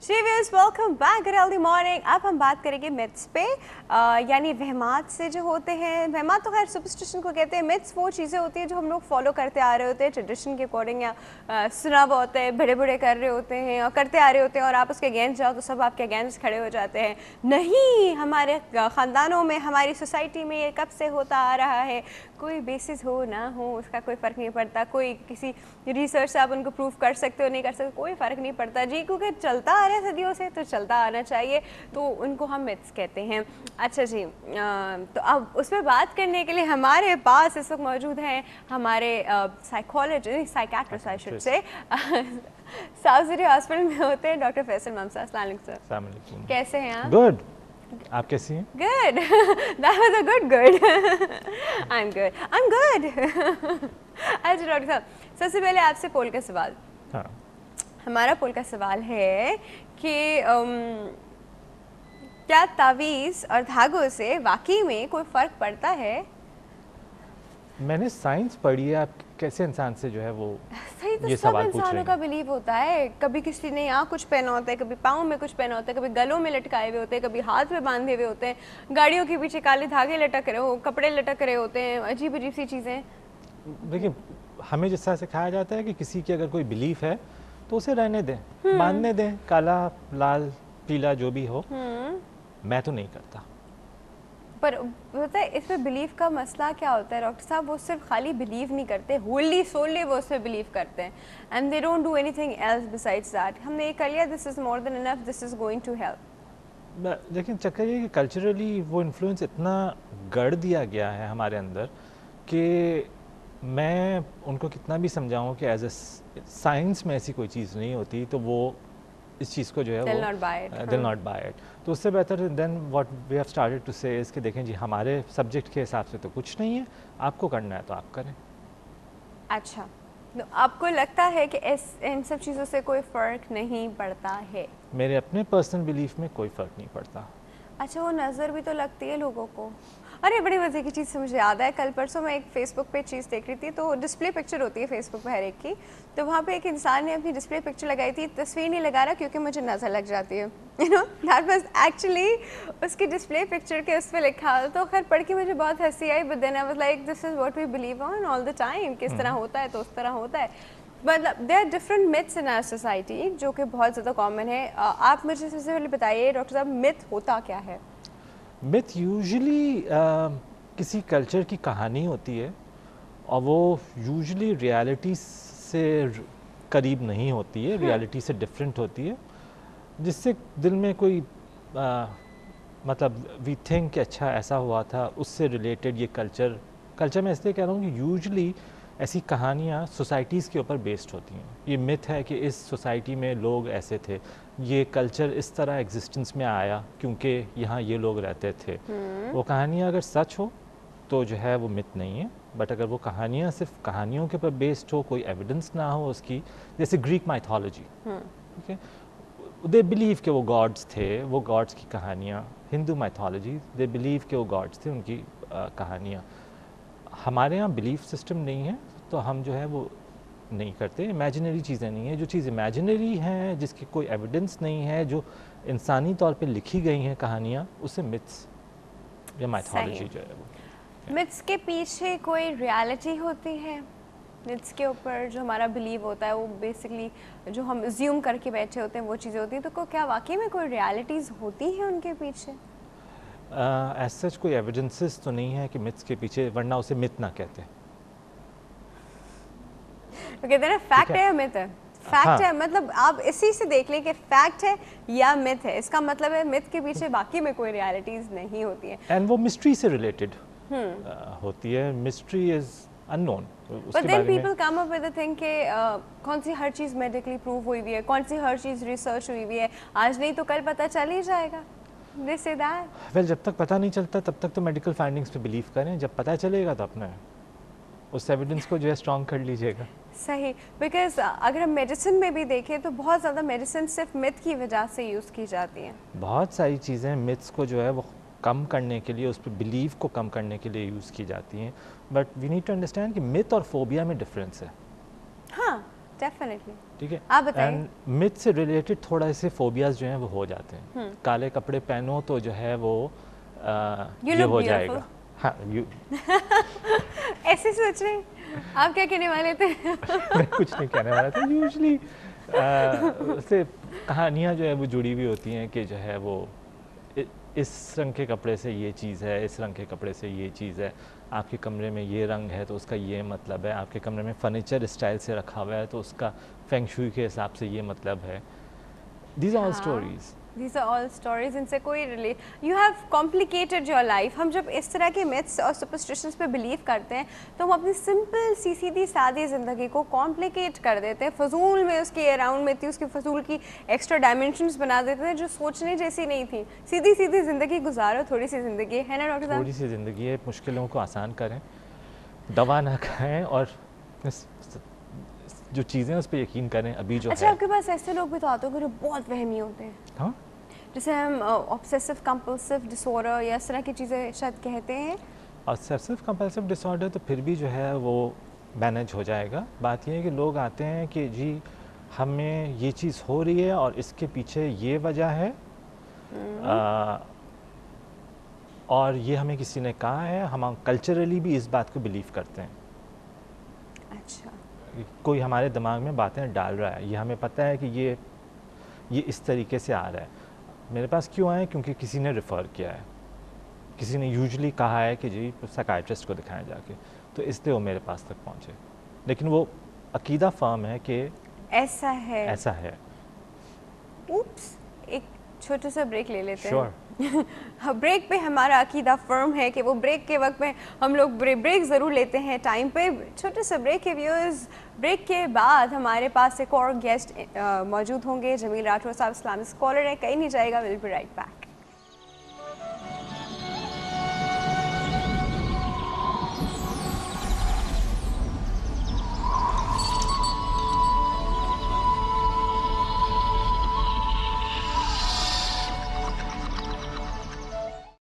Viewers welcome back early morning. अब हम बात करेंगे मिथ्स पे, यानी वहमात से जो होते हैं। वहमात तो खैर सुपरस्टिशन को कहते हैं। मिथ्स वो चीज़ें होती हैं जो हम लोग फॉलो करते आ रहे होते हैं ट्रेडिशन के अकॉर्डिंग, या सुना हुआ होता है, बड़े बड़े कर रहे होते हैं और करते आ रहे होते हैं, और आप उसके अगेंस्ट जाओ तो सब आपके अगेंस्ट खड़े हो जाते हैं। नहीं, हमारे ख़ानदानों में, हमारी सोसाइटी में ये कब से होता आ रहा है। कोई बेसिस हो ना हो उसका कोई फ़र्क नहीं पड़ता। कोई किसी रिसर्च से आप उनको प्रूव कर सकते हो नहीं कर सकते, कोई फ़र्क नहीं पड़ता जी, क्योंकि चलता आ रहा है सदियों से तो चलता आना चाहिए। तो उनको हम मिथ्स कहते हैं। अच्छा जी, तो अब उस पर बात करने के लिए हमारे पास इस वक्त मौजूद हैं हमारे psychologist, psychiatrist I should say, south city hospital में होते हैं डॉक्टर फैसल ममसा। अस्सलाम वालेकुम सर। अस्सलाम वालेकुम। कैसे हैं आप? गुड, आप कैसी हैं? Good. That was a good. I'm good. अच्छा डॉक्टर साहब, सबसे पहले आपसे पोल का सवाल। हाँ। हमारा पोल का सवाल है कि क्या तावीज़ और धागों से वाकई में कोई फ़र्क पड़ता है? मैंने साइंस पढ़ी है, आप कैसे इंसान से जो है वो सही तो ये सब सवाल पूछ रहे इंसानों हैं। का बिलीव होता है। कभी किसी ने यहाँ कुछ पहना होता है, कभी पाँव में कुछ पहना होता है, कभी गलों में लटकाए हुए होते हैं, कभी हाथ में बांधे हुए होते हैं, गाड़ियों के पीछे काले धागे लटक रहे हो, कपड़े लटक रहे होते हैं, अजीब अजीब सी चीज़ें। देखिए, हमें जिस तरह सिखाया जाता है कि किसी की अगर कोई बिलीफ है तो उसे रहने दें, मानने दें, काला लाल पीला जो भी हो। मैं तो नहीं करता। पर पता है इसमें बिलीव का मसला क्या होता है डॉक्टर साहब? वो सिर्फ खाली बिलीव नहीं करते, होली सोली वो उसमें बिलीव करते हैं, and they don't do anything else besides that. हमने ये कर लिया, this is more than enough, this is going to help. लेकिन चक्कर ये कि कल्चरली वो इन्फ्लुएंस इतना गढ़ दिया गया है हमारे अंदर कि मैं उनको कितना भी समझाऊं कि एज ए साइंस में ऐसी कोई चीज़ नहीं होती, तो वो इस चीज़ को जो है They'll वो not buy it, will not buy it. तो उससे बेहतर then what we have started to say is कि देखें जी, हमारे सब्जेक्ट के हिसाब से तो कुछ नहीं है, आपको करना है तो आप करें। अच्छा, तो आपको लगता है कि इन सब चीज़ों से कोई फ़र्क नहीं पड़ता है? मेरे अपने पर्सनल बिलीफ में कोई फ़र्क नहीं पड़ता। अच्छा, वो नज़र भी तो लगती है लोगों को। अरे बड़ी मज़े की चीज़ से मुझे याद है, कल परसों मैं एक फ़ेसबुक पे चीज़ देख रही थी, तो डिस्प्ले पिक्चर होती है फ़ेसबुक पे हर एक की, तो वहाँ पे एक इंसान ने अपनी डिस्प्ले पिक्चर लगाई थी, तस्वीर नहीं लगा रहा क्योंकि मुझे नज़र लग जाती है। You know that was actually उसकी डिस्प्ले पिक्चर के उस पर लिखा। तो खैर पढ़ के मुझे बहुत हंसी आई, but then I was like this is what we believe on all the time, किस तरह होता है तो उस तरह होता है। मतलब there are different myths in our society जो कि बहुत ज़्यादा कॉमन है। आप मुझे सबसे पहले बताइए डॉक्टर साहब, मिथ होता क्या है? मिथ यूजुअली किसी कल्चर की कहानी होती है और वो यूजुअली रियलिटी से करीब नहीं होती है, रियलिटी से डिफरेंट होती है, जिससे दिल में कोई मतलब वी थिंक कि अच्छा ऐसा हुआ था, उससे रिलेटेड ये कल्चर मैं इसलिए कह रहा हूँ कि यूजुअली ऐसी कहानियाँ सोसाइटीज़ के ऊपर बेस्ड होती हैं। ये मिथ है कि इस सोसाइटी में लोग ऐसे थे, ये कल्चर इस तरह एग्जिस्टेंस में आया क्योंकि यहाँ ये लोग रहते थे। वो कहानियाँ अगर सच हो तो जो है वो मिथ नहीं है, बट अगर वो कहानियाँ सिर्फ कहानियों के ऊपर बेस्ड हो, कोई एविडेंस ना हो उसकी, जैसे ग्रीक माइथोलॉजी, ठीक है, दे बिलीव कि वो गॉड्स थे, वो गॉड्स की कहानियाँ। हिंदू माइथोलॉजी, दे बिलीव कि वो गॉड्स थे, उनकी कहानियाँ। हमारे यहाँ बिलीफ सिस्टम नहीं है तो हम जो है वो नहीं करते। इमेजिनरी चीज़ें नहीं है, जो चीज़ इमेजिनरी है, जिसकी कोई एविडेंस नहीं है, जो इंसानी तौर पे लिखी गई हैं कहानियाँ, उसे मिथ्स या माइथोलॉजी जो है वो। मिथ्स के पीछे कोई रियलिटी होती है? मिथ्स के ऊपर जो हमारा बिलीव होता है वो बेसिकली जो हम अज्यूम करके बैठे होते हैं वो चीज़ें होती हैं, तो क्या वाकई में कोई रियलिटीज़ होती हैं उनके पीछे? एज सच कोई एविडेंसेस तो नहीं है कि मिथ्स के पीछे, वरना उसे मिथ ना कहते। तो कहते हैं ना, फैक्ट है या मिथ है? फैक्ट है, मतलब आप इसी से देख लें कि फैक्ट है या मिथ है, इसका मतलब है मिथ के पीछे बाकी में कोई रियलिटीज नहीं होती है। एंड वो मिस्ट्री से रिलेटेड होती है। Mystery is unknown. But then people come up with the thing कि कौन सी हर चीज़ मेडिकली प्रूव हुई हुई है, कौन सी हर चीज़ रिसर्च हुई हुई है, आज नहीं तो कल पता चल ही जाएगा। They say that. वेल, जब तक पता नहीं चलता तब तक तो मेडिकल फाइंडिंग्स पे बिलीव करें, जब पता चलेगा तो अपना उस एविडेंस को जो है स्ट्रॉन्ग कर लीजिएगा। सही, बिकॉज अगर हम मेडिसिन में भी देखें तो बहुत ज़्यादा मेडिसिन सिर्फ मिथ की वजह से यूज़ की जाती हैं। बहुत सारी चीज़ें मिथ्स को जो है वो कम करने के लिए, उस पर बिलीव को कम करने के लिए यूज़ की जाती हैं, but we need to understand कि मिथ और फोबिया में डिफरेंस है। हाँ, डेफिनेटली। ठीक है। आप बताइए। एंड मिथ से रिलेटेड थोड़ा ऐसे फोबियाज जो हैं वो हो जाते हैं। काले कपड़े पहनो तो जो है वो You ये look हो beautiful. जाएगा। हाँ, ऐसे सोच रहे हैं आप, क्या कहने वाले थे? मैं कुछ नहीं कहने वाला था। यूजली से कहानियाँ जो है वो जुड़ी हुई होती हैं कि जो है वो इस रंग के कपड़े से ये चीज़ है, इस रंग के कपड़े से ये चीज़ है, आपके कमरे में ये रंग है तो उसका ये मतलब है, आपके कमरे में फर्नीचर स्टाइल से रखा हुआ है तो उसका फेंग शुई के हिसाब से ये मतलब है। These are all stories. These are all stories, इनसे कोई relate, you have complicated your life. हम जब इस तरह के मिथ्स और सुपरस्टिशंस पे बिलीव करते हैं तो हम अपनी सिंपल सी सीधी सादी ज़िंदगी को कॉम्प्लिकेट कर देते हैं, फजूल में उसके अराउंड में थी उसकी फजूल की एक्स्ट्रा डायमेंशंस बना देते हैं जो सोचने जैसी नहीं थी। सीधी सीधी ज़िंदगी गुजारो, थोड़ी सी ज़िंदगी है ना डॉक्टर साहब? थोड़ी सी ज़िंदगी है, मुश्किलों को आसान करें, दवा ना खाएं और जो चीज़ें उस पर यकीन करें अभी जो अच्छा, है। आपके पास ऐसे लोग भी तो आते होंगे जो बहुत वहमी होते हैं, हाँ, जैसे हम ऑब्सेसिव कंपल्सिव डिसऑर्डर या इस तरह की चीज़ें शायद कहते हैं। ऑब्सेसिव कंपल्सिव डिसऑर्डर तो फिर भी जो है वो मैनेज हो जाएगा। बात ये है कि लोग आते हैं कि जी हमें ये चीज़ हो रही है और इसके पीछे ये वजह है, और ये हमें किसी ने कहा है, हम कल्चरली भी इस बात को बिलीव करते हैं। अच्छा, कोई हमारे दिमाग में बातें डाल रहा है, ये हमें पता है कि ये इस तरीके से आ रहा है। मेरे पास क्यों आए? क्योंकि किसी ने रेफ़र किया है, किसी ने यूजुअली कहा है कि जी साइकियाट्रिस्ट को दिखाएं जाके, तो इसलिए वो मेरे पास तक पहुँचे। लेकिन वो अकीदा फर्म है कि ऐसा है। ऐसा है। उप्स, एक छोटा सा ब्रेक ले लेते श्योर। हैं। ब्रेक पे हमारा अकीदा फर्म है कि वो ब्रेक के वक्त में हम लोग ब्रेक ज़रूर लेते हैं टाइम पे। छोटे से ब्रेक के व्यूअर्स, ब्रेक के बाद हमारे पास एक और गेस्ट मौजूद होंगे। जमील राठौर साहब इस्लामिक स्कॉलर हैं, कहीं नहीं जाएगा, विल बी राइट बैक।